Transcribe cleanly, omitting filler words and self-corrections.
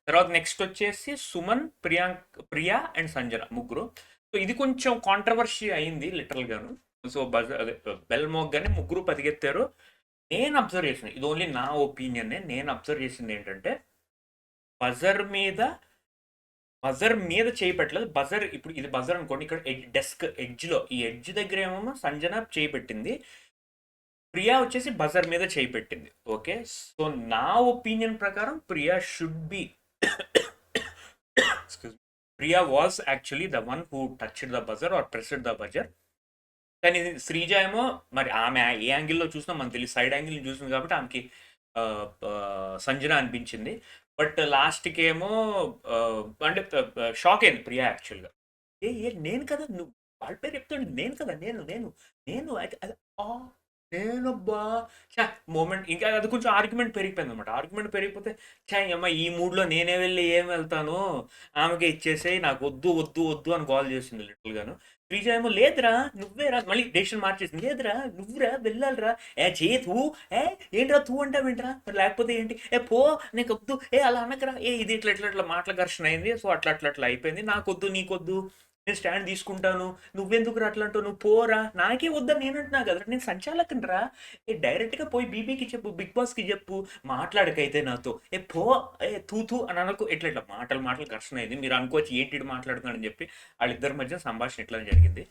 తర్వాత నెక్స్ట్ వచ్చేసి సుమన్, ప్రియా అండ్ సంజన ముగ్గురు. సో ఇది కొంచెం కాంట్రవర్సీ అయింది లిటరల్ గాను. సో అదే బెల్ మోగ్గానే ముగ్గురు పరిగెత్తారు. నేను అబ్జర్వ్ చేసిన, ఇది ఓన్లీ నా ఒపీనియన్, నేను అబ్జర్వ్ చేసింది ఏంటంటే బజర్ మీద చేయి పెట్టలేదు. బజర్ ఇప్పుడు ఇది బజర్ అనుకోండి, ఇక్కడ డెస్క్ ఎడ్జ్లో ఈ ఎడ్జ్ దగ్గర ఏమో సంజన చేయి పెట్టింది, ప్రియా వచ్చేసి బజర్ మీద చేయి పెట్టింది. ఓకే, సో నా ఒపీనియన్ ప్రకారం Priya should be Priya was actually the one who touched the buzzer or pressed the buzzer. కానీ శ్రీజ ఏమో మరి ఆమె ఏ యాంగిల్లో చూసినా మనకు తెలియదు, సైడ్ యాంగిల్ చూసింది కాబట్టి ఆమెకి సంజన అనిపించింది. బట్ లాస్ట్కి ఏమో అంటే షాక్ అయింది ప్రియా యాక్చువల్గా. నేను కదా, నువ్వు వాళ్ళ పేరు చెప్తాడు, నేను కదా, నేను నేను నేను నేను బా చా మూమెంట్ ఇంకా అది కొంచెం ఆర్గ్యుమెంట్ పెరిగిపోయింది అనమాట. ఆర్గ్యుమెంట్ పెరిగిపోతే చా అమ్మ ఈ మూడ్లో నేనే వెళ్ళి ఏం వెళ్తాను, ఆమెకి ఇచ్చేసేయి, నాకు వద్దు వద్దు వద్దు అని కాల్ చేసింది లిటిల్గాను. శ్రీజ ఏమో లేదురా నువ్వేరా, మళ్ళీ డెసిషన్ మార్చేసింది, లేదురా నువ్వురా వెళ్ళాలిరా, తూ ఏంట్రా తూ అంటావేంట్రా, మరి లేకపోతే ఏంటి, పో నీకు వద్దు, అలా అనకరా, ఇది ఇట్లా ఇట్లా ఇట్లా మాటల ఘర్షణ అయింది. సో అట్లా అట్లా అట్లా అయిపోయింది. నాకొద్దు నీకొద్దు, నేను స్టాండ్ తీసుకుంటాను, నువ్వెందుకు రా అట్లా అంటావు, నువ్వు పోరా, నాకే వద్దని నేను అంటున్నా కదా, నేను సంచాలకుని రా, డైరెక్ట్గా పోయి బీబీకి చెప్పు, బిగ్ బాస్కి చెప్పు, మాట్లాడకైతే నాతో, పో తూ అని అనకు, ఇట్లా ఇట్లా మాటలు ఘర్షణ అయింది. మీరు అనుకోవచ్చు ఏంటి మాట్లాడుతున్నాడని చెప్పి వాళ్ళిద్దరి మధ్య సంభాషణ ఇట్లా జరిగింది.